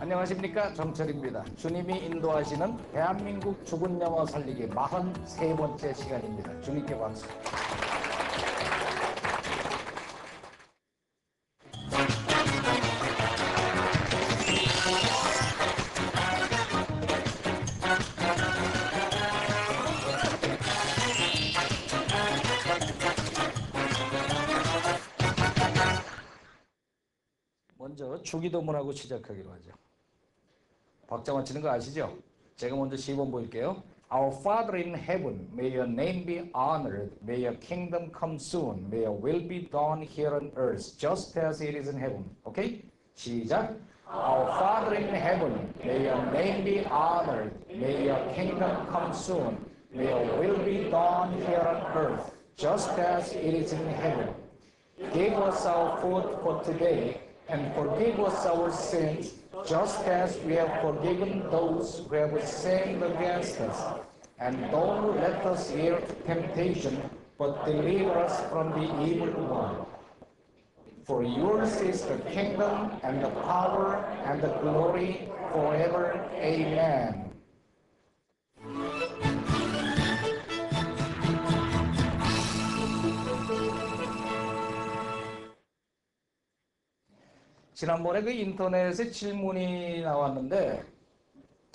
안녕하십니까, 정철입니다. 주님이 인도하시는 대한민국 죽은 영어 살리기 43번째 시간입니다. 주님께 박수. 먼저 주기도문하고 시작하기로 하죠. 박자만 치는 거 아시죠? 제가 먼저 시범 보일게요. Our Father in heaven, may your name be honored, may your kingdom come soon, may your will be done here on earth, just as it is in heaven. 오케이? 시작. Our Father in heaven, may your name be honored, may your kingdom come soon, may your will be done here on earth, just as it is in heaven. Give us our food for today, and forgive us our sins, just as we have forgiven those who have sinned against us. And don't let us yield to temptation, but deliver us from the evil one. For yours is the kingdom, and the power, and the glory, forever. Amen. 지난번에 그 인터넷에 질문이 나왔는데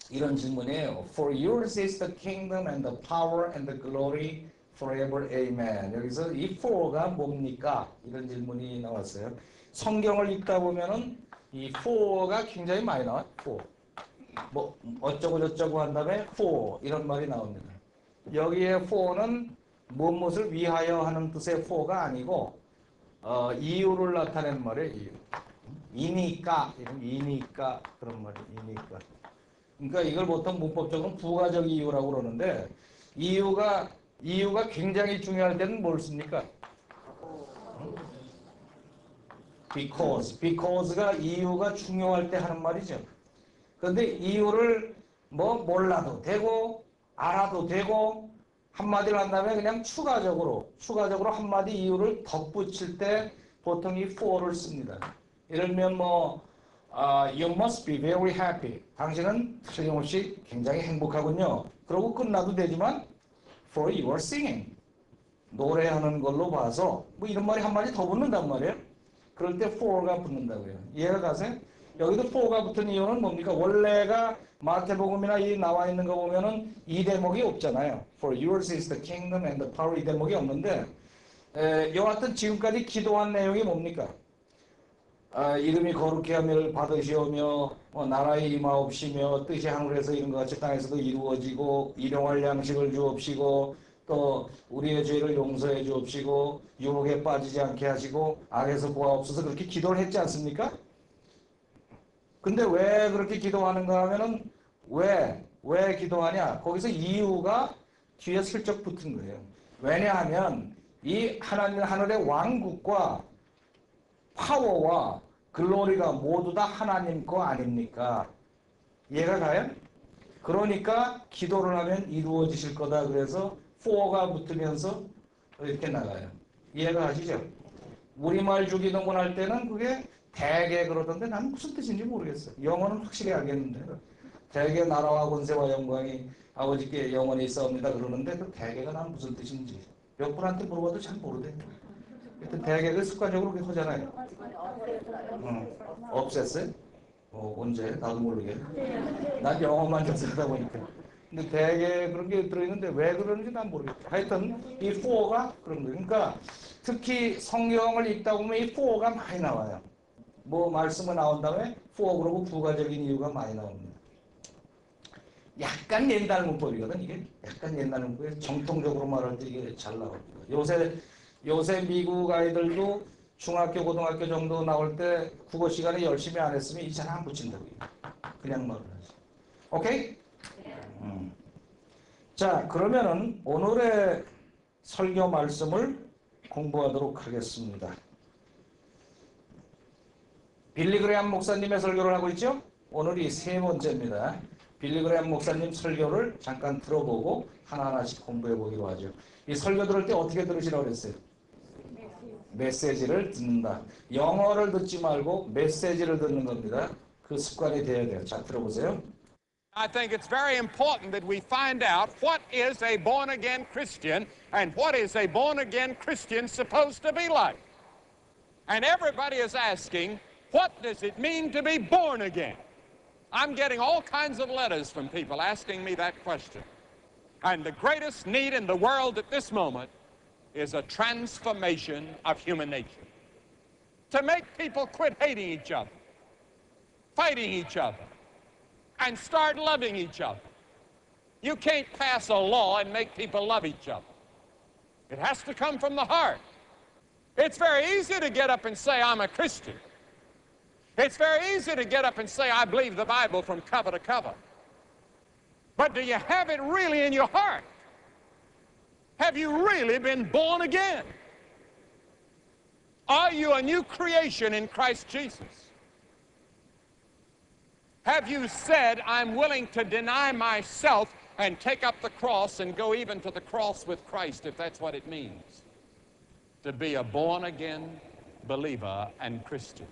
이런 질문이에요. For yours is the kingdom and the power and the glory forever. Amen. 여기서 이 for가 뭡니까? 이런 질문이 나왔어요. 성경을 읽다 보면은 이 for가 굉장히 많이 나와요. for. 뭐 어쩌고 저쩌고 한 다음에 for 이런 말이 나옵니다. 여기에 for는 무엇을 위하여 하는 뜻의 for가 아니고 이유를 나타내는 말이에요. 이유. 이니까 그런 말이에요. 이니까. 그러니까 이걸 보통 문법적으로 부가적 이유라고 그러는데 이유가 굉장히 중요할 때는 뭘 씁니까? because가 이유가 중요할 때 하는 말이죠. 그런데 이유를 뭐 몰라도 되고 알아도 되고 한마디를 한다면 그냥 추가적으로 한마디 이유를 덧붙일 때 보통 이 for를 씁니다. 예를 들면 you must be very happy. 당신은 틀림없이 굉장히 행복하군요. 그러고 끝나도 되지만 for your singing. 노래하는 걸로 봐서 뭐 이런 말이 한마디 더 붙는단 말이에요. 그럴 때 for가 붙는다고요. 이해가 가세요? 여기도 for가 붙은 이유는 뭡니까? 원래가 마태복음이나 이 나와 있는 거 보면은 이 대목이 없잖아요. For yours is the kingdom and the power 이 대목이 없는데 여하튼 지금까지 기도한 내용이 뭡니까? 이름이 거룩히 함을 받으시오며 나라의 임하옵시며 뜻이 하늘에서 이룬 것 같이 땅에서도 이루어지고 일용할 양식을 주옵시고 또 우리의 죄를 용서해 주옵시고 유혹에 빠지지 않게 하시고 악에서 구하옵소서 그렇게 기도를 했지 않습니까? 근데 왜 그렇게 기도하는가 하면은 왜 기도하냐? 거기서 이유가 뒤에 슬쩍 붙은 거예요. 왜냐하면 이 하늘의 왕국과 파워와 글로리가 모두 다 하나님 거 아닙니까? 이해가 가요? 그러니까 기도를 하면 이루어지실 거다. 그래서 for가 붙으면서 이렇게 나가요. 이해가 가시죠? 우리말 주기도문 할 때는 그게 대개 그러던데 난 무슨 뜻인지 모르겠어요. 영어는 확실히 알겠는데 대개 나라와 권세와 영광이 아버지께 영원히 있사옵니다 그러는데 그 대개가 난 무슨 뜻인지 몇 분한테 물어봐도 잘 모르대요. 하여튼 대개를 습관적으로 그렇게 하잖아요. 없앴어요? 언제? 나도 모르게. 난 영어만 접속하다 보니까. 근데 대개 그런 게 들어있는데 왜 그런지 난 모르겠어요. 하여튼 이 for가 그런 거예요. 그러니까 특히 성경을 읽다 보면 이 for가 많이 나와요. 뭐 말씀이 나온 다음에 for 그러고 부가적인 이유가 많이 나옵니다. 약간 옛날 문법이거든 이게. 약간 옛날 문법이 정통적으로 말할 때 이게 잘 나옵니다. 요새 미국 아이들도 중학교, 고등학교 정도 나올 때 국어 시간에 열심히 안 했으면 이 잘 안 붙인다고요. 그냥 말을 하지. 오케이? 자, 그러면은 오늘의 설교 말씀을 공부하도록 하겠습니다. 빌리 그레함 목사님의 설교를 하고 있죠? 오늘이 세 번째입니다. 빌리 그레함 목사님 설교를 잠깐 들어보고 하나하나씩 공부해 보기로 하죠. 이 설교 들을 때 어떻게 들으시라고 그랬어요? 메시지를 듣는다. 영어를 듣지 말고 메시지를 듣는 겁니다. 그 습관이 되어야 돼요. 자, 들어보세요. I think it's very important that we find out what is a born-again Christian and what is a born-again Christian supposed to be like. And everybody is asking, what does it mean to be born again? I'm getting all kinds of letters from people asking me that question. And the greatest need in the world at this moment is a transformation of human nature. To make people quit hating each other, fighting each other, and start loving each other. You can't pass a law and make people love each other. It has to come from the heart. It's very easy to get up and say, I'm a Christian. It's very easy to get up and say, I believe the Bible from cover to cover. But do you have it really in your heart? Have you really been born again? Are you a new creation in Christ Jesus? Have you said, I'm willing to deny myself and take up the cross and go even to the cross with Christ, if that's what it means to be a born-again believer and Christian?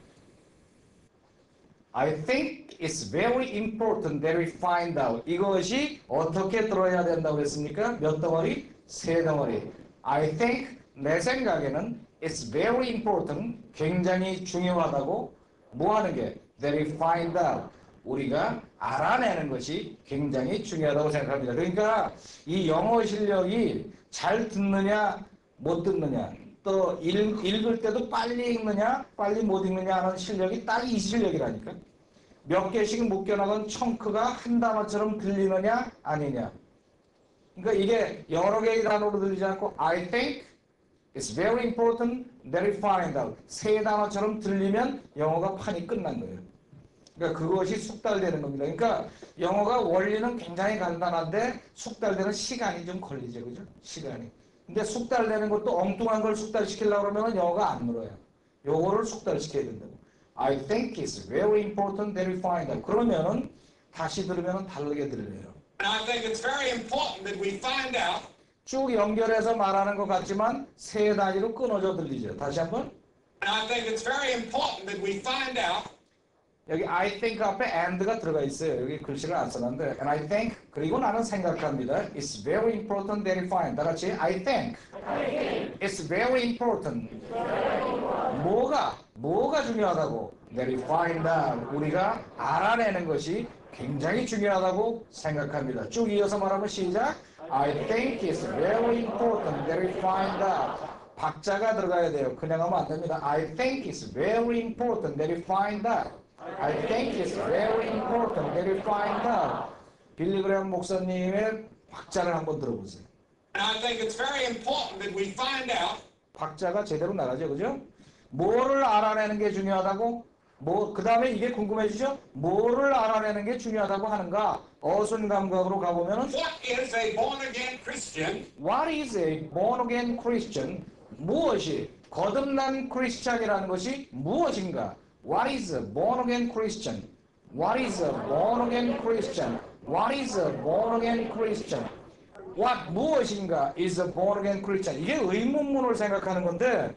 I think it's very important that we find out. 이것이 어떻게 들어야 된다고 했습니까? 몇 덩어리? 세 덩어리. I think, 내 생각에는 it's very important, 굉장히 중요하다고 뭐 하는 게? That we find out. 우리가 알아내는 것이 굉장히 중요하다고 생각합니다. 그러니까 이 영어 실력이 잘 듣느냐 못 듣느냐 또 읽을 때도 빨리 읽느냐 빨리 못 읽느냐 하는 실력이 딱 이 실력이라니까. 몇 개씩 묶여나간 청크가 한 단어처럼 들리느냐 아니냐. 그러니까 이게 여러 개의 단어로 들리지 않고 I think it's very important that we find out. 세 단어처럼 들리면 영어가 판이 끝난 거예요. 그러니까 그것이 숙달되는 겁니다. 그러니까 영어가 원리는 굉장히 간단한데 숙달되는 시간이 좀 걸리죠. 그죠? 시간이. 근데 숙달되는 것도 엉뚱한 걸 숙달시키려고 그러면 영어가 안 늘어요. 요거를 숙달시켜야 된다고. I think it's very important that we find out. 그러면은 다시 들으면 다르게 들려요. And I think it's very important that we find out. 쭉 연결해서 말하는 것 같지만 세 단위로 끊어져 들리죠. 다시 한번. And I think it's very important that we find out. 여기 I think 앞에 and가 들어가 있어요. 여기 글씨를 안 써놨는데 and I think 그리고 나는 생각합니다. It's very important that we find. 다 같이 I think it's very important. 뭐가 중요하다고? That we find out. 우리가 알아내는 것이 굉장히 중요하다고 생각합니다. 쭉 이어서 말하면 시작. I think it's very important that we find out. 박자가 들어가야 돼요. 그냥 하면 안 됩니다. I think it's very important that we find out. I think it's very important that we find out. 빌리 그레이엄 목사님의 박자를 한번 들어보세요. And I think it's very important that we find out. 박자가 제대로 나가죠, 그죠? 뭐를 알아내는 게 중요하다고? 그 다음에 이게 궁금해지죠? 뭐를 알아내는 게 중요하다고 하는가? 어순 감각으로 가보면은 What is a born-again Christian? What is a born-again Christian? 무엇이 거듭난 크리스찬이라는 것이 무엇인가? What is a born-again Christian? What is a born-again Christian? What is a born-again Christian? What 무엇인가 is a born-again Christian? 이게 의문문을 생각하는 건데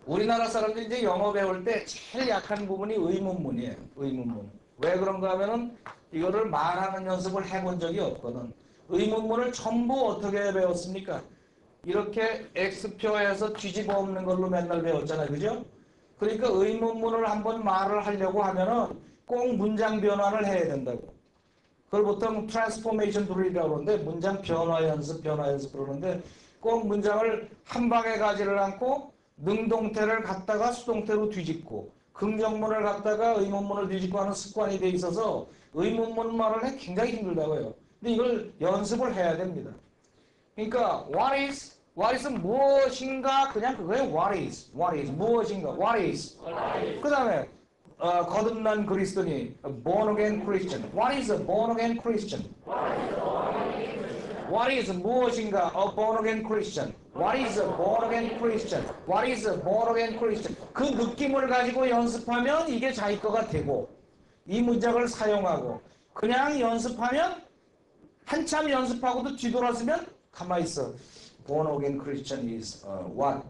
우리나라 사람들이 이제 영어 배울 때 제일 약한 부분이 의문문이에요. 의문문. 왜 그런가 하면은 이거를 말하는 연습을 해본 적이 없거든. 의문문을 전부 어떻게 배웠습니까? 이렇게 X표에서 뒤집어 엎는 걸로 맨날 배웠잖아요. 그죠? 그러니까 의문문을 한번 말을 하려고 하면은 꼭 문장 변화를 해야 된다고. 그걸 보통 트랜스포메이션 드릴이라고 그러는데 문장 변화 연습 그러는데 꼭 문장을 한 방에 가지를 않고 능동태를 갖다가 수동태로 뒤집고 긍정문을 갖다가 의문문을 뒤집고 하는 습관이 돼 있어서 의문문 말을 해 굉장히 힘들다고 해요. 근데 이걸 연습을 해야 됩니다. 그러니까 what is 무엇인가 그냥 그거예요. what is 무엇인가 what is 그 다음에 거듭난 그리스도니 a born again Christian. What is a born again Christian? What is 무엇인가 a born again Christian? What is a born again Christian? What is a born again Christian? 그 느낌을 가지고 연습하면 이게 자기 거가 되고 이 문장을 사용하고 그냥 연습하면 한참 연습하고도 뒤돌아서면 가만히 있어. Born again Christian is what?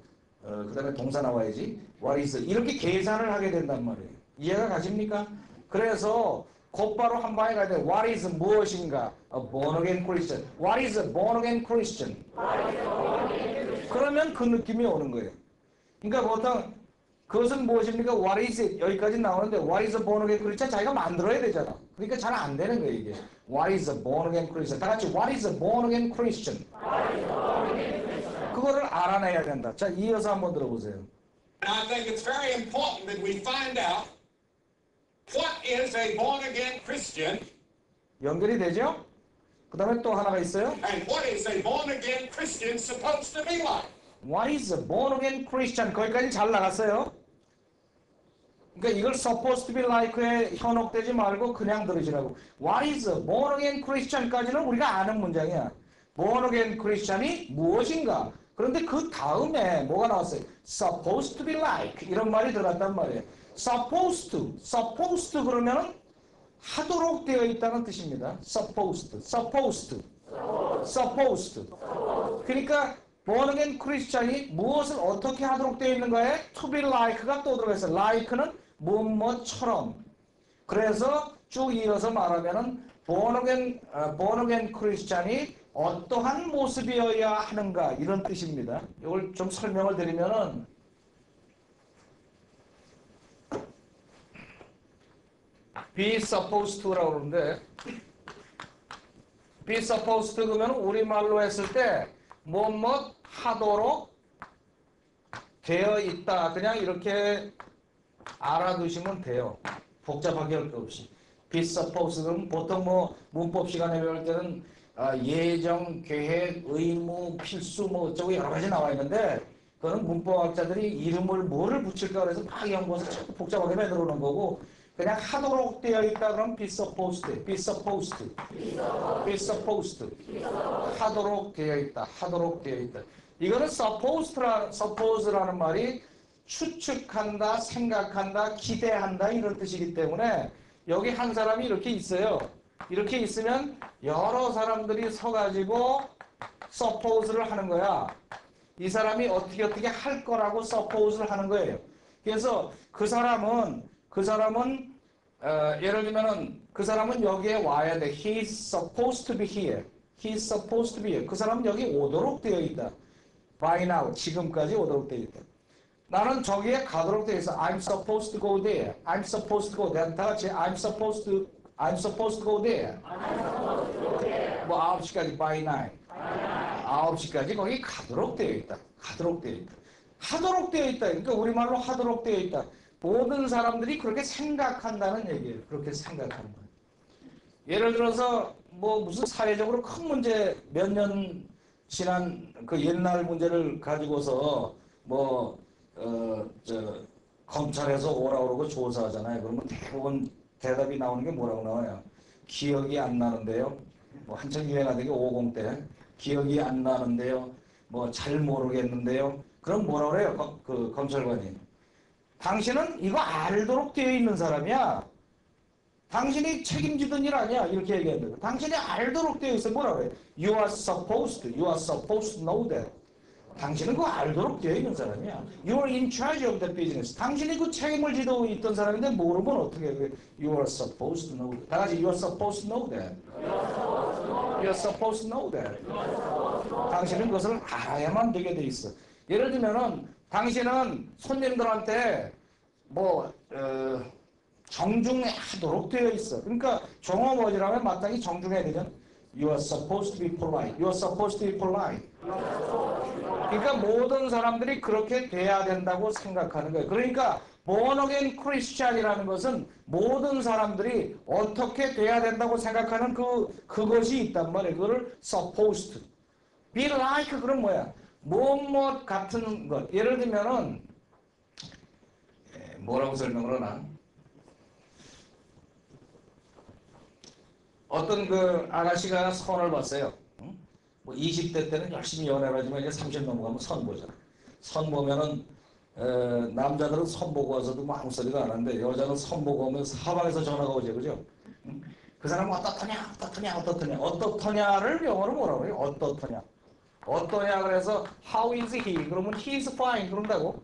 그 다음에 동사 나와야지. What is 이렇게 계산을 하게 된단 말이에요. 이해가 가십니까? 그래서 곧바로 한 방에 가야 돼. What is 무엇인가? A born again Christian. What is a born again Christian? 그러면 그 느낌이 오는 거예요. 그러니까 보통 그것은 무엇입니까? What is it? 여기까지 나오는데 What is a born again Christian? 자기가 만들어야 되잖아. 그러니까 잘 안 되는 거예요, 이게. What is a born again Christian? 다 같이 What is a born again Christian? 그거를 알아내야 된다. 자, 이어서 한번 들어보세요. And I think it's very important that we find out what is a born-again Christian 연결이 되죠? 그 다음에 또 하나가 있어요. and what is a born-again Christian supposed to be like. What is a born again Christian? 거기까지 잘 나갔어요. 그러니까 이걸 supposed to be like에 현혹되지 말고 그냥 들으시라고. What is a born again Christian까지는 우리가 아는 문장이야. born again Christian이 무엇인가? 그런데 그 다음에 뭐가 나왔어요? supposed to be like 이런 말이 들어갔단 말이에요. supposed to 그러면은 하도록 되어 있다는 뜻입니다. supposed. 그러니까 born again Christian이 무엇을 어떻게 하도록 되어 있는 거에 to be like가 또 들어가 있어요. like는 뭐뭐처럼. 그래서 쭉 이어서 말하면은 born again Christian이 어떠한 모습이어야 하는가 이런 뜻입니다. 이걸 좀 설명을 드리면은 be supposed to라고 그러는데 be supposed to 그러면 우리말로 했을 때 뭐뭐 하도록 되어 있다. 그냥 이렇게 알아두시면 돼요. 복잡하게 할 거 없이. be supposed는 보통 뭐 문법 시간에 배울 때는 예정, 계획, 의무, 필수 뭐 어쩌고 여러 가지 나와 있는데 그거는 문법학자들이 이름을 뭐를 붙일까 그래서 막 연구해서 자꾸 복잡하게 만들어 놓은 거고 그냥 하도록 되어 있다 그러면 be supposed. 하도록 되어 있다. 이거는 suppose라는 말이 추측한다, 생각한다, 기대한다 이런 뜻이기 때문에 여기 한 사람이 이렇게 있어요. 이렇게 있으면 여러 사람들이 서가지고 suppose를 하는 거야. 이 사람이 어떻게 할 거라고 suppose를 하는 거예요. 그래서 그 사람은 예를 들면은 그 사람은 여기에 와야 돼. He's supposed to be here. 그 사람은 여기 오도록 되어 있다. By now, 지금까지 오도록 되어 있다. 나는 저기에 가도록 되어 있어. I'm supposed to go there. 다 같이 I'm supposed to go there. 뭐 9시까지 by 9. 9시까지 거기 가도록 되어 있다. 하도록 되어 있다. 그러니까 우리말로 하도록 되어 있다. 모든 사람들이 그렇게 생각한다는 얘기예요. 그렇게 생각한다. 예를 들어서 뭐 무슨 사회적으로 큰 문제 몇 년 지난 그 옛날 문제를 가지고서 검찰에서 오라고 그러고 조사하잖아요. 그러면 대부분 대답이 나오는 게 뭐라고 나와요? 기억이 안 나는데요. 뭐 한참 유행하던 게 50 때. 기억이 안 나는데요. 뭐 잘 모르겠는데요. 그럼 뭐라고 그래요? 그 검찰관이. 당신은 이거 알도록 되어 있는 사람이야. 당신이 책임지던 일 아니야. 이렇게 얘기한다. 당신이 알도록 되어 있어. 뭐라고 해? You are supposed to know that. 당신은 그거 알도록 되어 있는 사람이야. You are in charge of that business. 당신이 그 책임을 지고 있던 사람인데 모르면 어떻게 해? You are supposed to know that. 다 같이 You are supposed to know that. You are supposed to know that. 당신은 그것을 알아야만 되게 돼 있어. 예를 들면은 당신은 손님들한테 정중하도록 되어 있어. 그러니까 종업원이라면 마땅히 정중해야 되잖아. You are supposed to be polite. 그러니까 모든 사람들이 그렇게 돼야 된다고 생각하는 거예요. 그러니까 born again Christian이라는 것은 모든 사람들이 어떻게 돼야 된다고 생각하는 그것이 있단 말이에요. 그거를 supposed to. be like 그럼 뭐야? 무엇 같은 것. 예를 들면은 뭐라고 설명을 하나? 어떤 그 아가씨가 선을 봤어요. 응? 뭐 20대 때는 열심히 연애를 하지만 이제 30 넘어가면 선 보잖아. 선 보면은 남자들은 선 보고 와서도 뭐 아무 소리가 안 하는데 여자는 선 보고 오면 사방에서 전화가 오죠, 그죠? 응? 그 사람은 어떻더냐를 영어로 뭐라고 해요? 어떠냐 그래서 how is he? 그러면 he is fine 그런다고.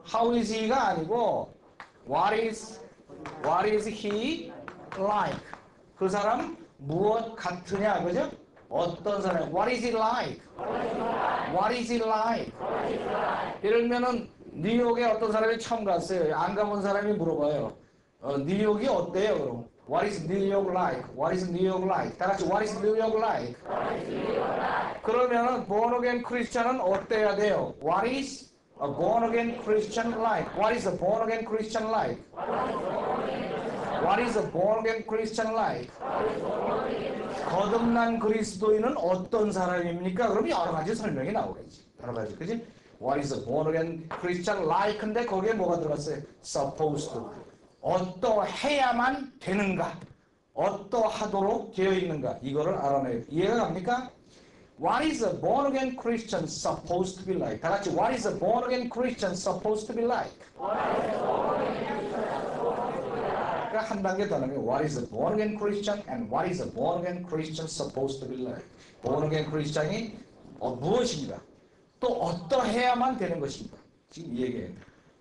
how is he가 아니고 What is he like? 그 사람 무엇 같으냐, 그죠? 어떤 사람? What is he like? What is he like? 예를 들면은 뉴욕에 어떤 사람이 처음 갔어요. 안 가본 사람이 물어봐요. 뉴욕이 어때요? 그럼 What is New York like? What is New York like? 다 같이 What is New York like? 그러면은 born again Christian은 어때야 돼요? What is a born again Christian like? What is a born again Christian like? What is a born again Christian like? 거듭난 그리스도인은 어떤 사람입니까? 그럼 여러 가지 설명이 나오겠지. 여러 가지, 그지? What is a born again Christian like? 근데 거기에 뭐가 들어갔어요? Supposed to. 어떠해야만 되는가? 어떠하도록 되어 있는가? 이거를 알아내요. 이해가 갑니까? What is a born again Christian supposed to be like? 다 같이 What is a born again Christian supposed to be like? 그러니까 한 단계 더 나가면 What is a born again Christian and what is a born again Christian supposed to be like? born again Christian이 무엇인가? 또 어떠해야만 되는 것인가? 지금 이 얘기예요.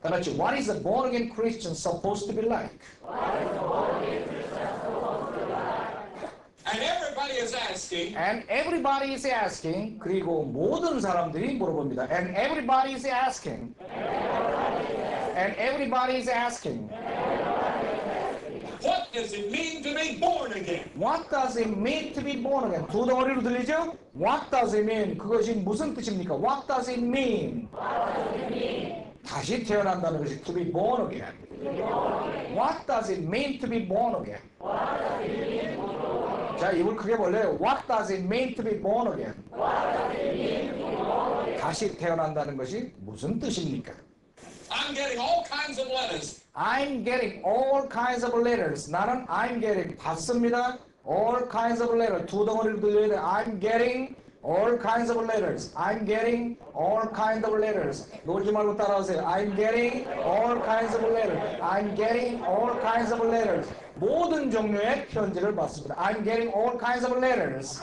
다 같이 What is a born again Christian supposed to be like? And everybody is asking, And everybody is asking. 그리고 모든 사람들이 물어봅니다. And everybody is asking. And everybody is asking. what does it mean to be born again? What does it mean to be born again? 두 덩어리로 들리죠? What does it mean? 그것이 무슨 뜻입니까? What does it mean? 다시 태어난다는 것이 to be born again. What does it mean to be born again? 자, 입을 크게 벌려요. What does it mean to be born again? 다시 태어난다는 것이 무슨 뜻입니까? I'm getting all kinds of letters. I'm getting all kinds of letters. 나는 I'm getting 받습니다. All kinds of letters. 두 덩어리로 들려야 돼. I'm getting all kinds of letters. I'm getting all kinds of letters. 놀지 말고 따라하세요. I'm getting all kinds of letters. I'm getting all kinds of letters. 모든 종류의 편지를 받습니다. I'm getting all kinds of letters.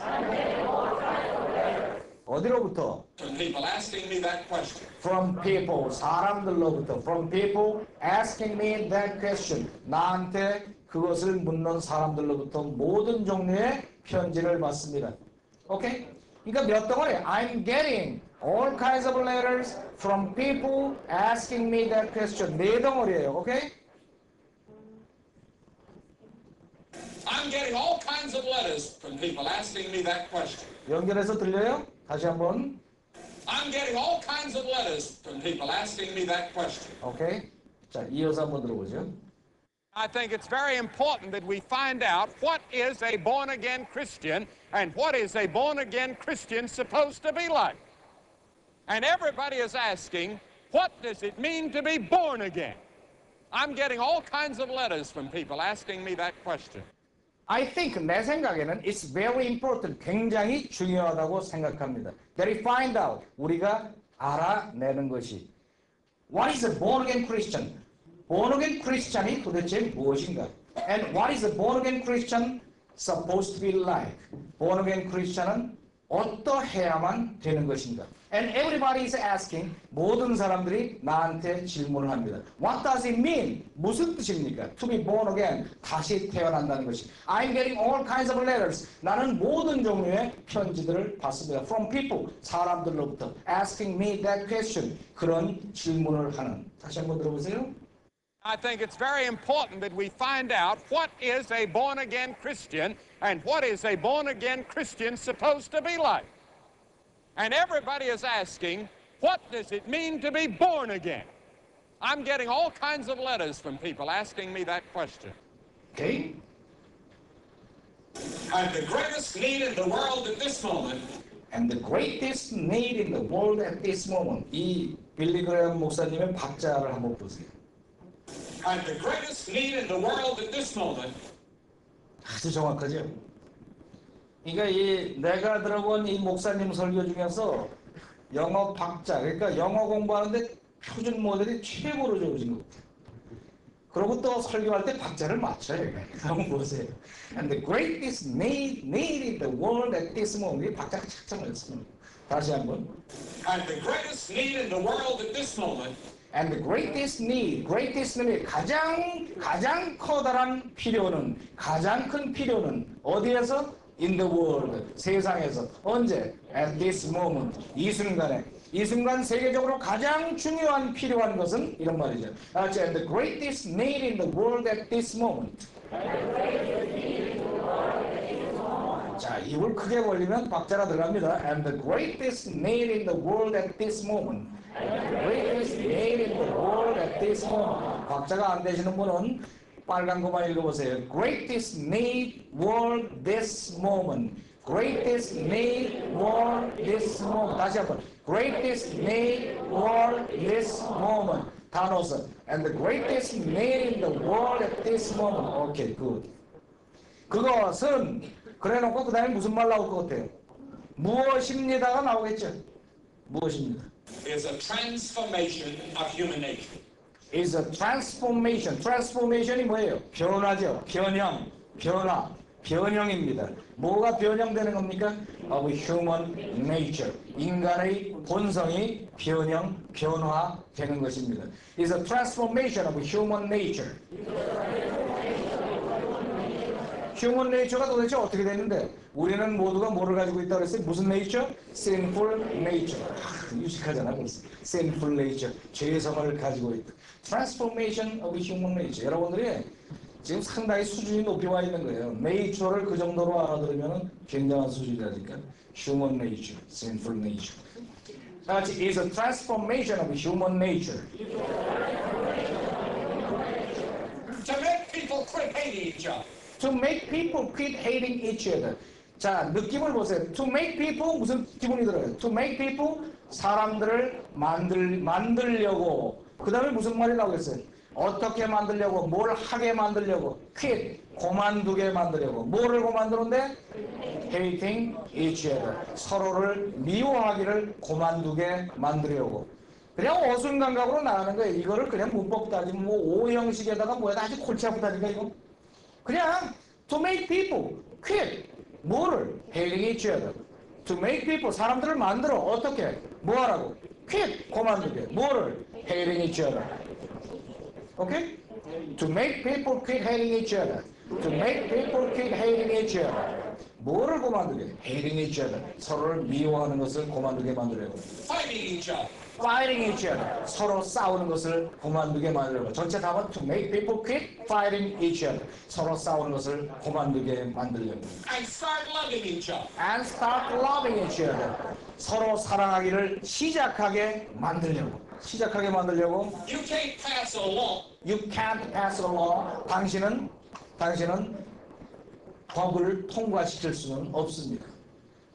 어디로부터? From people asking me that question. From people, 사람들로부터. From people asking me that question. 나한테 그것을 묻는 사람들로부터 모든 종류의 편지를 받습니다. 오케이? 그러니까 몇 덩어리? I'm getting all kinds of letters from people asking me that question. 네 덩어리예요. 오케이? I'm getting all kinds of letters from people asking me that question. 연결해서 들려요? 다시 한번. I'm getting all kinds of letters from people asking me that question. 오케이? 자, 이어서 한번 들어보죠. I think it's very important that we find out what is a born-again Christian and what is a born-again Christian supposed to be like. And everybody is asking, what does it mean to be born again? I'm getting all kinds of letters from people asking me that question. I think 내 생각에는 it's very important. 굉장히 중요하다고 생각합니다. That we find out. 우리가 알아내는 것이. What is a born-again Christian? born-again Christian이 도대체 무엇인가? And what is a born-again Christian supposed to be like? born-again Christian은 어떠해야만 되는 것인가? And everybody is asking. 모든 사람들이 나한테 질문을 합니다. What does it mean? 무슨 뜻입니까? To be born again. 다시 태어난다는 것이. I'm getting all kinds of letters. 나는 모든 종류의 편지들을 받습니다. From people. 사람들로부터. Asking me that question. 그런 질문을 하는. 다시 한번 들어보세요. I think it's very important that we find out what is a born-again Christian and what is a born-again Christian supposed to be like. And everybody is asking, what does it mean to be born again? I'm getting all kinds of letters from people asking me that question. Okay? And the greatest need in the world at this moment And the greatest need in the world at this moment. 이 빌리 그레엄 목사님의 박자를 한번 보세요. and the greatest need in the world at this moment 아주 정확하죠. 그러니까 이 내가 들어본 이 목사님 설교 중에서 영어 박자, 그러니까 영어 공부하는데 표준 모델이 최고로 좋으신 것 같아요. 그리고 또 설교할 때 박자를 맞춰요. 한번 보세요. And the greatest need in the world at this moment. 이 박자가 착착 맞습니다. 다시 한번. and the greatest need in the world at this moment And the greatest need, 가장 커다란 필요는, 가장 큰 필요는 어디에서? In the world, 세상에서. 언제? At this moment, 이 순간에. 이 순간 세계적으로 가장 중요한 필요한 것은 이런 말이죠. And the greatest need in the world at this moment. 자, 입을 크게 벌리면 박자가 들어갑니다. And the greatest need in the world at this moment. Greatest need in the world at this moment. 박자가 안 되시는 분은 빨간 거만 읽어보세요. Greatest need world this moment. Greatest need world this moment. 다시 한번. Greatest need world this moment. 다 넣었어. And the greatest need in the world at this moment. Okay, good. 그것은 그래 놓고 그 다음에 무슨 말 나올 것 같아요? 무엇입니다가 나오겠죠. 무엇입니다. Is a transformation of human nature. Is a transformation. Transformation이 뭐예요? 변화죠. 변형, 변화, 변형입니다. 뭐가 변형되는 겁니까? Of human nature. 인간의 본성이 변형, 변화되는 것입니다. Is a transformation of human nature. 휴먼 네이처가 도대체 어떻게 됐는데 우리는 모두가 뭐를 가지고 있다고 했어요? 무슨 네이처? Sinful nature. 유식하잖아. Sinful nature. 죄성을 가지고 있다. Transformation of human nature. 여러분들이 지금 상당히 수준이 높이 와 있는 거예요. 네이처를 그 정도로 알아들으면 굉장한 수준이라니까. Human nature, sinful nature. That is a transformation of human nature. To make people quit hating each other. To make people quit hating each other. 자, 느낌을 보세요. To make people 무슨 기분이 들어요? To make people 사람들을 만들려고. 그 다음에 무슨 말이 나오겠어요? 어떻게 만들려고? 뭘 하게 만들려고? quit 고만두게 만들려고. 뭐를 고만두는데? hating each other. 서로를 미워하기를 고만두게 만들려고. 그냥 어순감각으로 나가는 거예요. 이거를 그냥 문법 따지면 뭐 O 형식에다가 뭐야 아주 골치 아프다니까 이거. 그냥 to make people quit 뭐를 hating each other. To make people 사람들을 만들어 어떻게 뭐 하라고 quit 그만두게 뭐를 hating each other. 오케이? To make people quit hating each other. To make people quit hating each other. 뭐를 그만두게 hating each other. 서로를 미워하는 것을 그만두게 만들려고. Fighting each other. Fighting each other. 서로 싸우는 것을 그만두게 만들려고. 전체 답은 to make people quit fighting each other. 서로 싸우는 것을 그만두게 만들려고. And start loving each other. And start loving each other. 서로 사랑하기를 시작하게 만들려고. 시작하게 만들려고. You can't pass a law. You can't pass a law. 당신은 법을 통과시킬 수는 없습니다.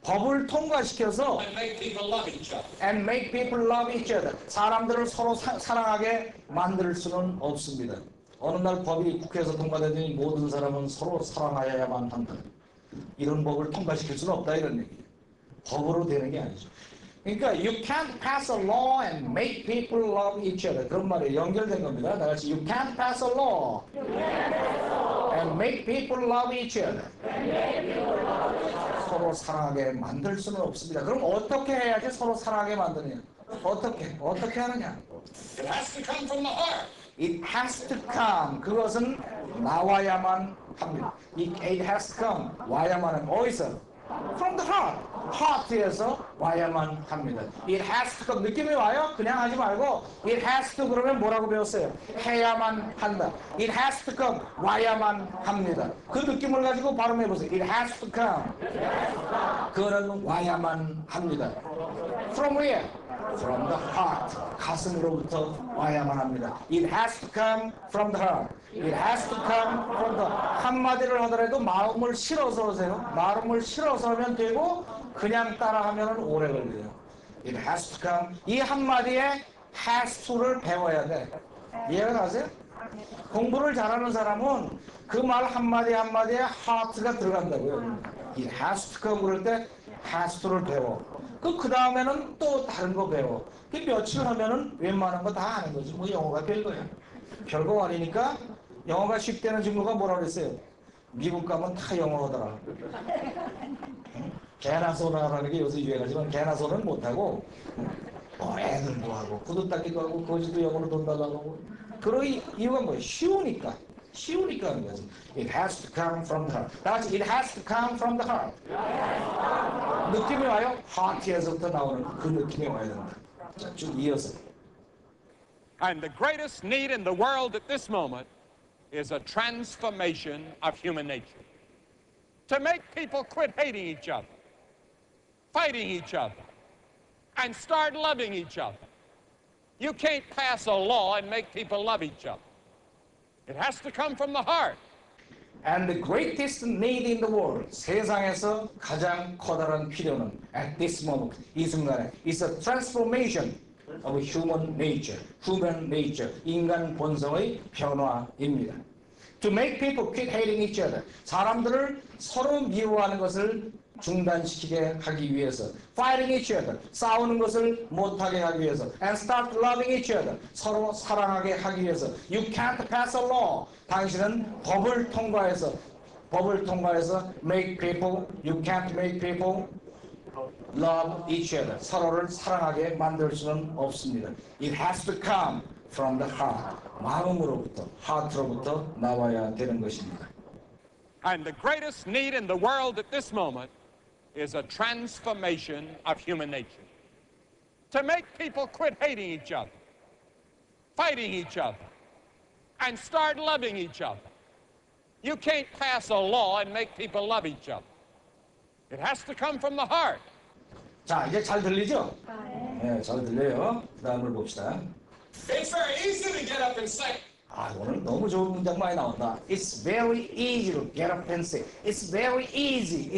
법을 통과시켜서 And make people love each other. and make people love each other. 사람들을 서로 사랑하게 만들 수는 없습니다. 어느 날 법이 국회에서 통과되더니 모든 사람은 서로 사랑하여야만 한다. 이런 법을 통과시킬 수는 없다 이런 얘기예요. 법으로 되는 게 아니죠. 그러니까 you can't pass a law and make people love each other. 그런 말이 연결된 겁니다. 다 같이 you can't pass a law and make people love each other. 서로 사랑하게 만들 수는 없습니다. 그럼 어떻게 해야지 서로 사랑하게 만드느냐? 어떻게 하느냐? It has to come from the heart. It has to come. 그것은 나와야만 합니다. It has to come. 와야만 합니다. 어디서? From the heart. heart에서 와야만 합니다. It has to come. 느낌이 와요? 그냥 하지 말고 It has to 그러면 뭐라고 배웠어요? 해야만 한다. It has to come. 와야만 합니다. 그 느낌을 가지고 발음해보세요. It has to come. 그는 와야만 합니다. From where? From the heart. 가슴으로부터 와야만 합니다. It has to come from the heart. It has to come from the 한마디를 하더라도 마음을 실어서 하세요. 마음을 실어서 하면 되고 그냥 따라하면 오래 걸려요. It has to come. 이 한마디에 has to를 배워야 돼. 이해가 가세요? 공부를 잘하는 사람은 그 말 한마디 한마디에 heart가 들어간다고요. It has to come 그럴 때 has to를 배워. 그 다음에는 또 다른 거 배워. 그 며칠 하면은 웬만한 거 다 아는 거지. 뭐 영어가 별거야. 별거 아니니까 영어가 쉽다는 친구가 뭐라 그랬어요? 미국 가면 다 영어 하더라. 개나 소나라는 게 요새 유행하지만 개나 소는 못하고 애들도 하고 구두 닦기도 하고 거지도 영어로 돈 달라고 하고 그런 이유가 뭐예요? 쉬우니까 하는 거지. It has to come from the heart. 다 같이 it has to come from the heart. 느낌이 와요? heart에서부터 나오는 그 느낌이 와야 된다. 자, 쭉 이어서. And the greatest need in the world at this moment is a transformation of human nature. To make people quit hating each other, fighting each other, and start loving each other. You can't pass a law and make people love each other. It has to come from the heart. And the greatest need in the world, 세상에서 가장 커다란 필요는 at this moment, 이 순간에 is a transformation of human nature, 인간 본성의 변화입니다. To make people quit hating each other, 사람들을 서로 미워하는 것을 중단시키게 하기 위해서, fighting each other, 싸우는 것을 못하게 하기 위해서, and start loving each other, 서로 사랑하게 하기 위해서. You can't pass a law, 당신은 법을 통과해서 make people, you can't make people love each other, 서로를 사랑하게 만들 수는 없습니다. It has to come from the heart, 마음으로부터, heart로부터 나와야 되는 것입니다. And the greatest need in the world at this moment is a transformation of human nature. To make people quit hating each other, fighting each other, and start loving each other. You can't pass a law and make people love each other. It has to come from the heart. 자, 이제 잘 들리죠? 네, 잘 들려요. 그 다음을 봅시다. It's very easy to get up and say, 오늘 너무 좋은 문장 많이 나온다. It's very easy to get up and say. It's very easy.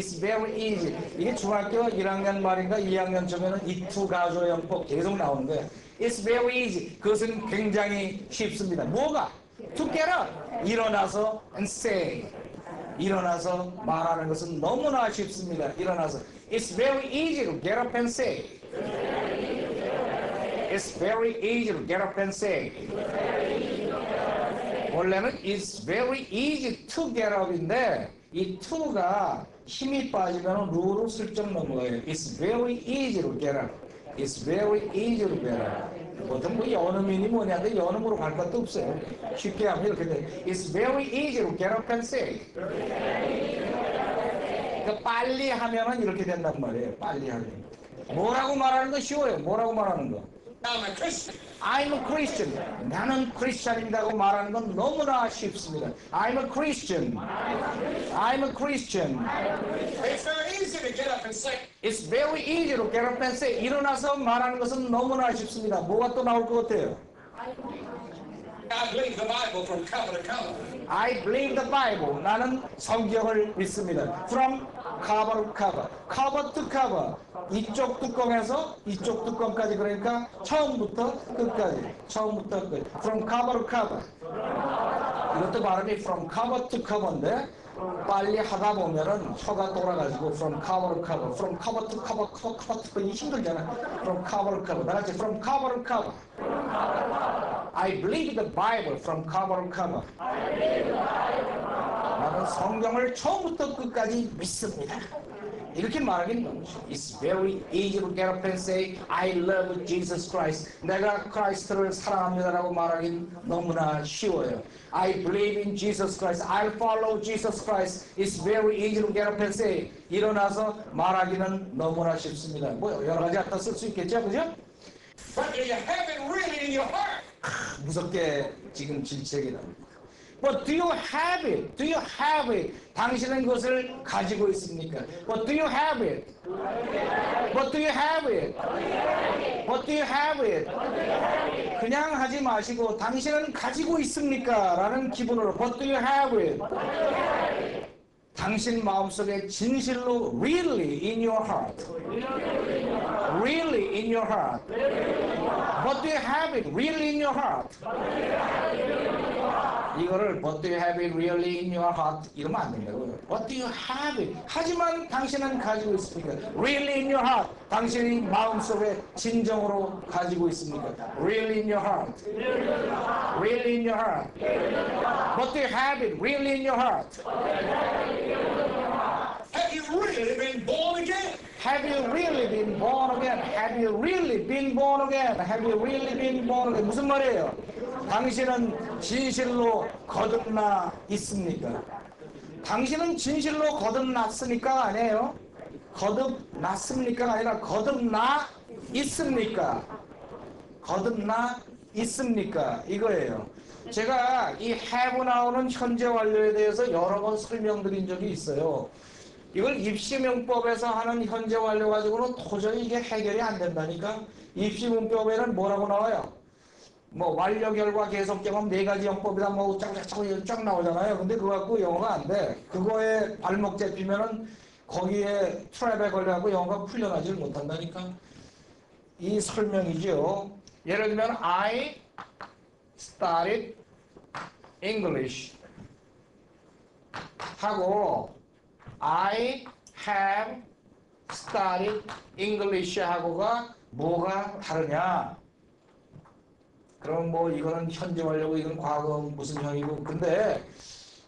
이게 중학교 1학년 말인가 2학년 처음에는 이투 가조 영법 계속 나오는 거예요. It's very easy. 그것은 굉장히 쉽습니다. 뭐가? To get up. 일어나서 and say. 일어나서 말하는 것은 너무나 쉽습니다. 일어나서. It's very easy to get up and say. It's very easy to get up and say. 원래는 it's very easy to get up인데 이 to가 힘이 빠지면 루로 슬쩍 넘어가요. It's very easy to get up. It's very easy to get up. 보통 뭐 연음이니 뭐냐인데 연음으로 갈 것도 없어요. 쉽게 하면 이렇게 돼. It's very easy to get up and say. 그러니까 빨리 하면은 이렇게 된단 말이에요. 빨리 하면. 뭐라고 말하는 거 쉬워요. 뭐라고 말하는 거. I'm a Christian. I'm a Christian. 나는 크리스찬입니다고 말하는 건 너무나 쉽습니다. I'm a Christian. I'm a Christian. It's very easy to get up and say, It's very easy to get up and say. 일어나서 말하는 것은 너무나 쉽습니다. 뭐가 또 나올 것 같아요? I believe the Bible from cover to cover. I believe the Bible. 나는 성경을 믿습니다. From cover to cover. Cover to cover. 이쪽 뚜껑에서 이쪽 뚜껑까지 그러니까 처음부터 끝까지. From cover to cover. 이것도 발음이 from cover to cover인데 빨리 하다 보면은 혀가 돌아가지고 from cover to cover. From cover to cover, cover to cover. 힘들잖아. From cover to cover. 다 같이 from cover to cover. I believe the Bible from cover to cover. 나는 성경을 처음부터 끝까지 믿습니다. 이렇게 말하긴 너무 쉬워. It's very easy to get up and say, I love Jesus Christ. 내가 크라이스트를 사랑합니다라고 말하긴 너무나 쉬워요. I believe in Jesus Christ. I'll follow Jesus Christ. It's very easy to get up and say. 일어나서 말하기는 너무나 쉽습니다. 뭐 여러 가지 갖다 쓸 수 있겠죠, 그죠? But do you have it really in your heart? 무섭게 지금 질책이 납니다. But do you have it? Do you have it? 당신은 그것을 가지고 있습니까? But do you have it? But do you have it? But do you have it? 그냥 하지 마시고 당신은 가지고 있습니까? 라는 기분으로 But do you have it? 당신 마음속에 진실로 really in your heart. Really in your heart. But do you have it really in your heart? 이거를 But do you have it really in your heart? 이러면 안 된다고요. But do you have it? 하지만 당신은 가지고 있습니까? Really in your heart. 당신이 마음속에 진정으로 가지고 있습니까? Really in your heart. Really in your heart. But do you have it really in your heart? Have you really been born again? Have you really been born again? Have you really been born again? Have you really been born again? 무슨 말이에요? 당신은 진실로 거듭나 있습니까? 당신은 진실로 거듭났습니까? 아니에요. 거듭났습니까가 아니라 거듭나 있습니까? 거듭나 있습니까? 이거예요. 제가 이 have 나오는 현재 완료에 대해서 여러 번 설명드린 적이 있어요. 이걸 입시문법에서 하는 현재 완료 가지고는 도저히 이게 해결이 안 된다니까. 입시문법에는 뭐라고 나와요? 뭐 완료 결과 계속 경험 네 가지 영법이다 뭐 쫙 나오잖아요. 근데 그거 갖고 영어가 안 돼. 그거에 발목 잡히면은 거기에 트랩에 걸려갖고 영어가 풀려나질 못한다니까. 이 설명이죠. 예를 들면 I studied English 하고 I have studied English 하고가 뭐가 다르냐? 그럼 뭐 이거는 현재 완료고 이건 과거 무슨 형이고. 근데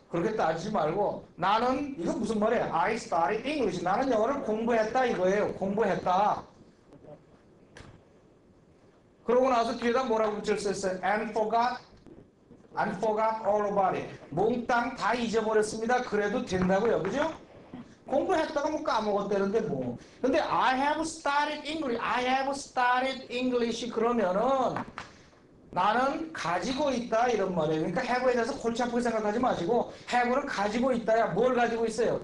그렇게 따지지 말고 나는 이거 무슨 말이야? I studied English. 나는 영어를 공부했다 이거예요. 공부했다. 그러고 나서 뒤에다 뭐라고 붙일 수 있어요? And forgot all about it. 몽땅 다 잊어버렸습니다. 그래도 된다고요. 그죠? 공부했다가 뭐 까먹었다는데 뭐. 근데 I have studied English 그러면은 나는 가지고 있다 이런 말이에요. 그러니까 have에 대해서 골치 아프게 생각하지 마시고 have는 가지고 있다야. 뭘 가지고 있어요?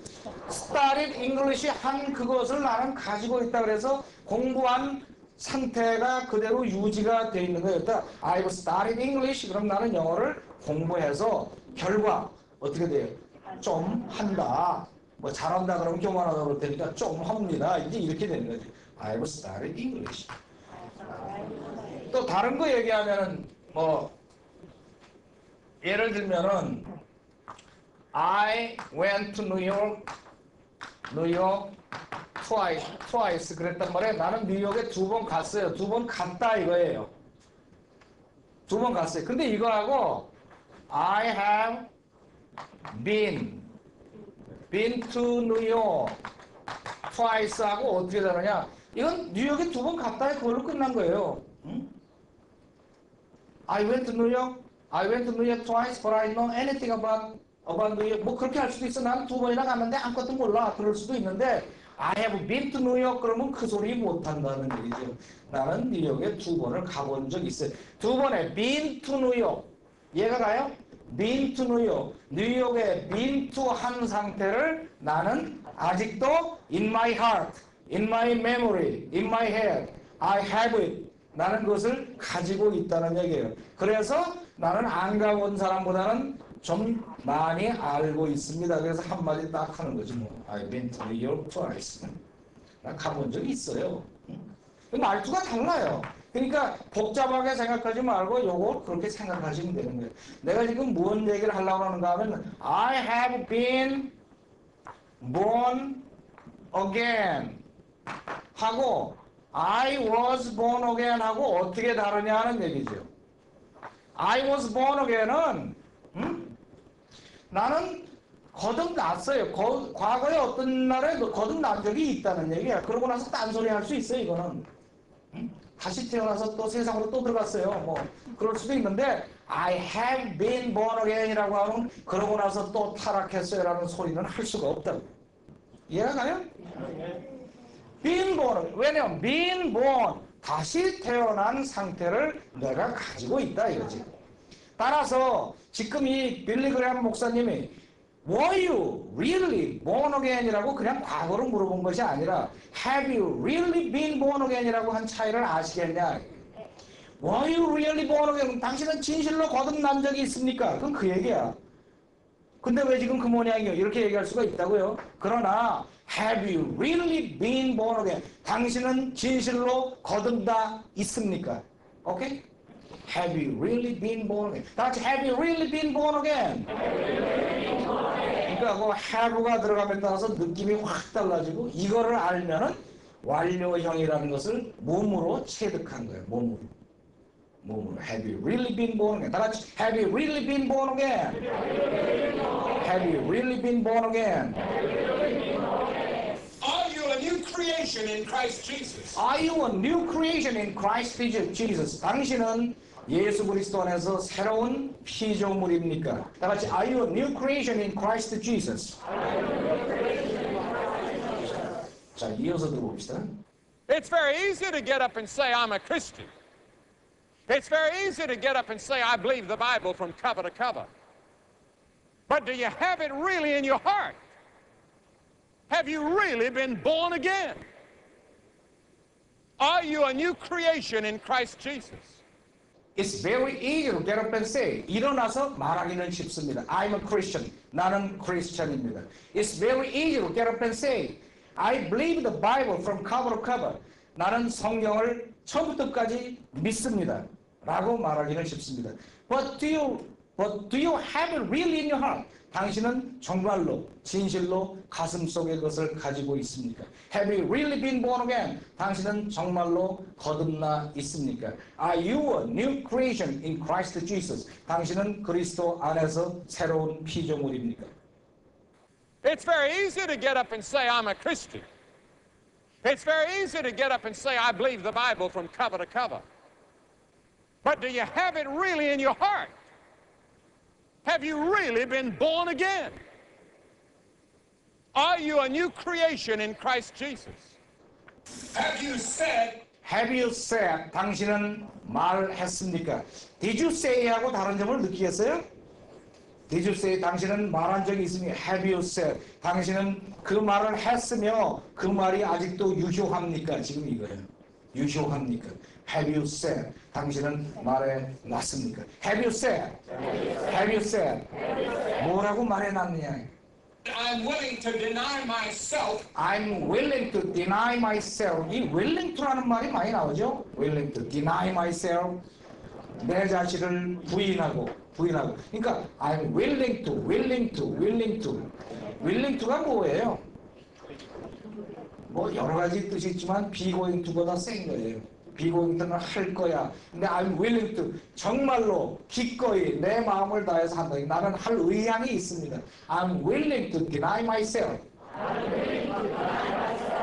studied English 한 그것을 나는 가지고 있다. 그래서 공부한 상태가 그대로 유지가 돼 있는 거예요. 그러니까 I've studied English 그럼 나는 영어를 공부해서 결과 어떻게 돼요? 좀 한다. 뭐 잘한다 그러면 교만하다 그럴 테니까 좀 합니다. 이제 이렇게 되는 거지. I've studied English. 또 다른 거 얘기하면은 뭐 예를 들면은 I went to New York twice 그랬단 말이에요. 나는 뉴욕에 2번 갔어요. 2번 갔다 이거예요. 2번 갔어요. 근데 이거하고 I have been to New York twice 하고 어떻게 다르냐? 이건 뉴욕에 2번 갔다에 그걸로 끝난 거예요. 응? I went to New York twice, but I know anything about New York. 뭐 그렇게 할 수도 있어. 나는 2번이나 갔는데 아무것도 몰라. 그럴 수도 있는데 I have been to New York 그러면 그 소리 못한다는 얘기죠. 나는 뉴욕에 2번을 가본 적 있어요. 2번에 been to New York. 얘가 가요? been to New York. 뉴욕에 been to 한 상태를 나는 아직도 in my heart, in my memory, in my head, I have it. 나는 그것을 가지고 있다는 얘기예요. 그래서 나는 안 가본 사람보다는 좀 많이 알고 있습니다. 그래서 한마디 딱 하는 거지 뭐. I've been to New York twice. 나 가본 적이 있어요. 말투가 달라요. 그러니까 복잡하게 생각하지 말고 요거 그렇게 생각하시면 되는 거예요. 내가 지금 무슨 얘기를 하려고 하는가 하면 I have been born again 하고 I was born again 하고 어떻게 다르냐 하는 얘기죠. I was born again은 나는 거듭났어요. 과거에 어떤 날에 거듭난 적이 있다는 얘기야. 그러고 나서 딴소리 할 수 있어요. 이거는 다시 태어나서 또 세상으로 또 들어갔어요. 뭐 그럴 수도 있는데 I have been born again이라고 하면 그러고 나서 또 타락했어요 라는 소리는 할 수가 없다고. 이해가 가요? been born. 왜냐면 been born 다시 태어난 상태를 내가 가지고 있다 이거지. 따라서 지금 이 빌리 그레함 목사님이 Were you really born again이라고 그냥 과거로 물어본 것이 아니라 Have you really been born again이라고 한 차이를 아시겠냐? Were you really born again? 당신은 진실로 거듭난 적이 있습니까? 그건 그 얘기야. 근데 왜 지금 그 모양이에요? 이렇게 얘기할 수가 있다고요. 그러나 Have you really been born again? 당신은 진실로 거듭나 있습니까? 오케이? Have you really been born again? 다 같이 Have you really been born again? 그러니까 그 have가 들어가면 따라서 느낌이 확 달라지고 이거를 알면은 완료형이라는 것을 몸으로 체득한 거예요. 몸으로. Have you really been born again? 다 같이 Have you really been born again? Have you really been born again? Are you new creation in Christ Jesus? Are you a new creation in Christ Jesus? 당신은 예수 그리스도 안에서 새로운 피조물입니까? 다 같이 Are you a new creation in Christ Jesus? 자, 이어서 들어봅시다. It's very easy to get up and say, I'm a Christian. It's very easy to get up and say, I believe the Bible from cover to cover. But do you have it really in your heart? Have you really been born again? Are you a new creation in Christ Jesus? It's very easy to get up and say. 일어나서 말하기는 쉽습니다. I'm a Christian. 나는 크리스천입니다. It's very easy to get up and say. I believe the Bible from cover to cover. 나는 성경을 처음부터까지 믿습니다. 라고 말하기는 쉽습니다. But do you have it really in your heart? 당신은 정말로 진실로 가슴 속에 그것을 가지고 있습니까? Have you really been born again? 당신은 정말로 거듭나 있습니까? Are you a new creation in Christ Jesus? 당신은 그리스도 안에서 새로운 피조물입니까? It's very easy to get up and say, I'm a Christian. It's very easy to get up and say, I believe the Bible from cover to cover. But do you have it really in your heart? Have you really been born again? Are you a new creation in Christ Jesus? Have you said, 당신은 말했습니까? Did you say 하고 다른 점을 느끼겠어요? Did you say 당신은 말한 적이 있습니까? Have you said 당신은 그 말을 했으며 그 말이 아직도 유효합니까? 지금 이거예요. 유효합니까? Have you said 당신은 말해 놨습니까? Have you said? Have you said? 뭐라고 말해 놨느냐? I'm willing to deny myself. I'm willing to deny myself. 이 willing to라는 말이 많이 나오죠? willing to deny myself. 내 자신을 부인하고. 그러니까 I'm willing to. willing to가 뭐예요? 뭐 여러 가지 뜻이 있지만 begoing to보다 센 거예요. begoing to는 할 거야. 근데 I'm willing to 정말로 기꺼이 내 마음을 다해서 한다. 나는 할 의향이 있습니다. I'm willing to deny myself.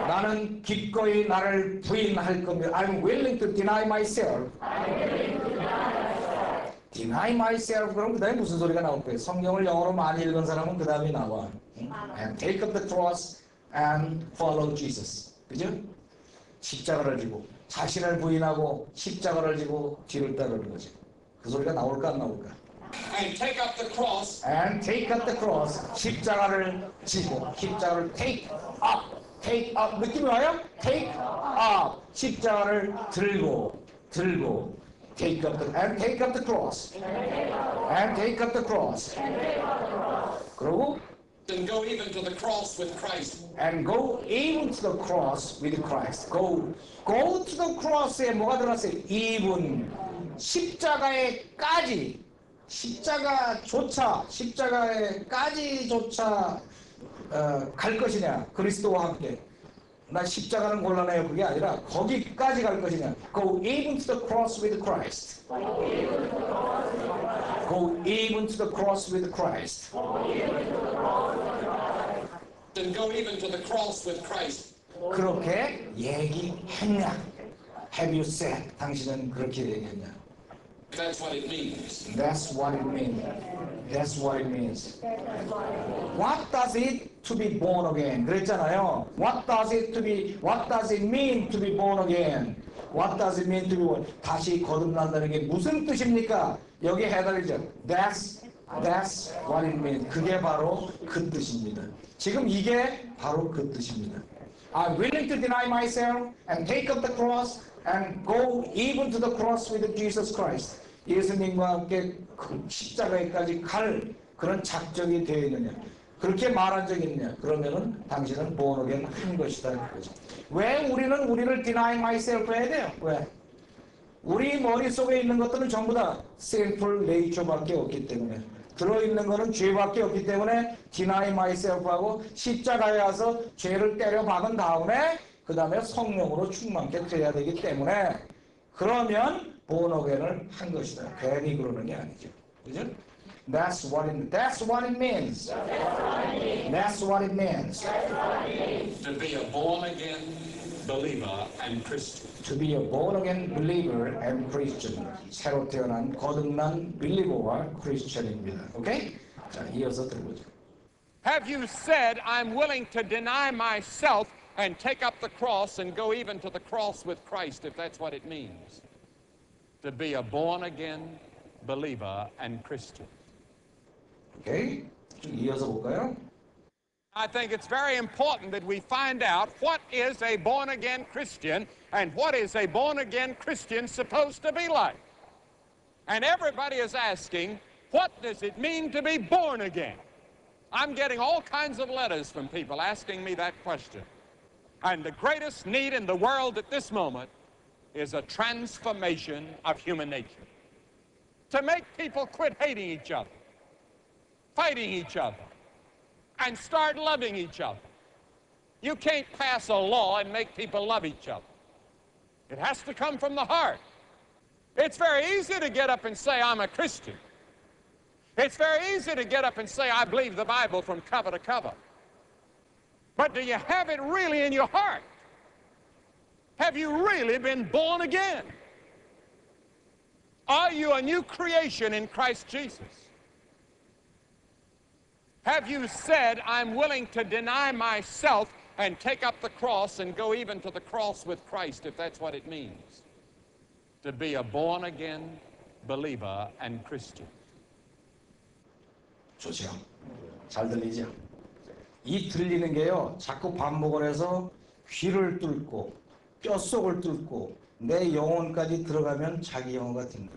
나는 기꺼이 나를 부인할 겁니다. I'm willing to deny myself. Deny myself. 그럼 그 다음에 무슨 소리가 나올 거예요? 성경을 영어로 많이 읽은 사람은 그 다음에 나와. And take up the cross and follow Jesus. 그죠? 십자가를 지고 자신을 부인하고 십자가를 지고 뒤를 따르는 거지. 그 소리가 나올까 안 나올까? And take up the cross. And take up the cross. 십자가를 지고 십자가를 take up. 느낌이 와요? take up. 십자가를 들고 take up the cross. And take up the cross. 그리고 And go even to the cross with Christ. And go even to the cross with Christ. Go to the cross에 뭐가 들어갔어요? even. 십자가에까지. 십자가에까지조차 갈 것이냐? 그리스도와 함께. 나 십자가는 곤란해요. 그게 아니라 거기까지 갈 것이냐? Go even to the cross with Christ. Go even to the cross with Christ. And go even to the cross with Christ. 그렇게 얘기했냐? Have you said? 당신은 그렇게 얘기했냐? That's what it means. That's what it means. That's what it means. What does it to be born again? 그랬잖아요. What does it mean to be born again? What does it mean to be born? 다시 거듭난다는 게 무슨 뜻입니까? 여기 해달이죠. That's what it means. 그게 바로 그 뜻입니다. 지금 이게 바로 그 뜻입니다. I'm willing to deny myself and take up the cross and go even to the cross with Jesus Christ. 예수님과 함께 그 십자가에까지 갈 그런 작정이 되어 있느냐? 그렇게 말한 적이 있느냐? 그러면은 당신은 born again 한 것이다. 그거죠. 왜 우리를 deny myself 해야 돼요? 왜? 우리 머릿속에 있는 것들은 전부 다 sinful nature밖에 없기 때문에 들어있는 거는 죄밖에 없기 때문에 deny myself하고 십자가에 와서 죄를 때려 박은 다음에 그 다음에 성령으로 충만케 돼야 되기 때문에 그러면 born again을 한 것이다. 괜히 그러는 게 아니죠. 그죠? That's what it means. That's what it means. To be a born-again believer and Christian. To be a born-again believer and Christian. 새로 태어난 거듭난 빌리버와 크리스천입니다. 오케이? 자, 이어서 들어보죠. Have you said, I'm willing to deny myself and take up the cross and go even to the cross with Christ, if that's what it means? To be a born-again believer and Christian. 오케이? 좀 이어서 볼까요? I think it's very important that we find out what is a born-again Christian and what is a born-again Christian supposed to be like. And everybody is asking, what does it mean to be born again? I'm getting all kinds of letters from people asking me that question. And the greatest need in the world at this moment is a transformation of human nature. To make people quit hating each other, fighting each other, and start loving each other. You can't pass a law and make people love each other. It has to come from the heart. It's very easy to get up and say, I'm a Christian. It's very easy to get up and say, I believe the Bible from cover to cover. But do you have it really in your heart? Have you really been born again? Are you a new creation in Christ Jesus? Have you said, I'm willing to deny myself and take up the cross and go even to the cross with Christ, if that's what it means? To be a born-again believer and Christian. 좋죠. 잘 들리죠? 이 들리는 게요, 자꾸 반복을 해서 귀를 뚫고 뼛속을 뚫고 내 영혼까지 들어가면 자기 영혼가 든다.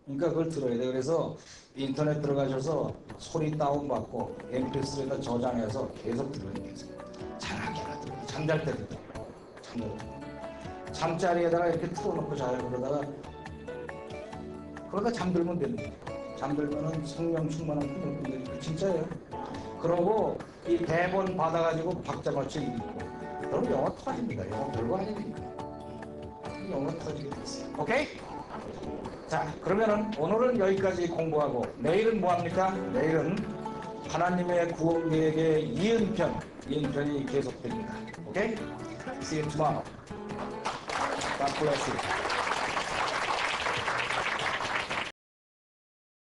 그러니까 그걸 들어야 돼. 그래서 인터넷 들어가셔서 소리 다운받고 MP3에다 저장해서 계속 들어야 돼. 잘하게 하더라고요. 잠잘 때도 잠자리에다가 이렇게 틀어놓고 자요. 그러다 잠들면 됩니다. 잠들면은 성령 충만한 꿈을 꾸는 진짜예요. 그러고 이 대본 받아가지고 박자맞춰 읽고 그럼 영어 터집니다. 영어 별거 아니니까. 영어 터지게 됐어요. 오케이? 자, 그러면은 오늘은 여기까지 공부하고 내일은 뭐 합니까? 내일은 하나님의 구원 계획의 2연편이 계속됩니다. 오케이? See you tomorrow. God bless you.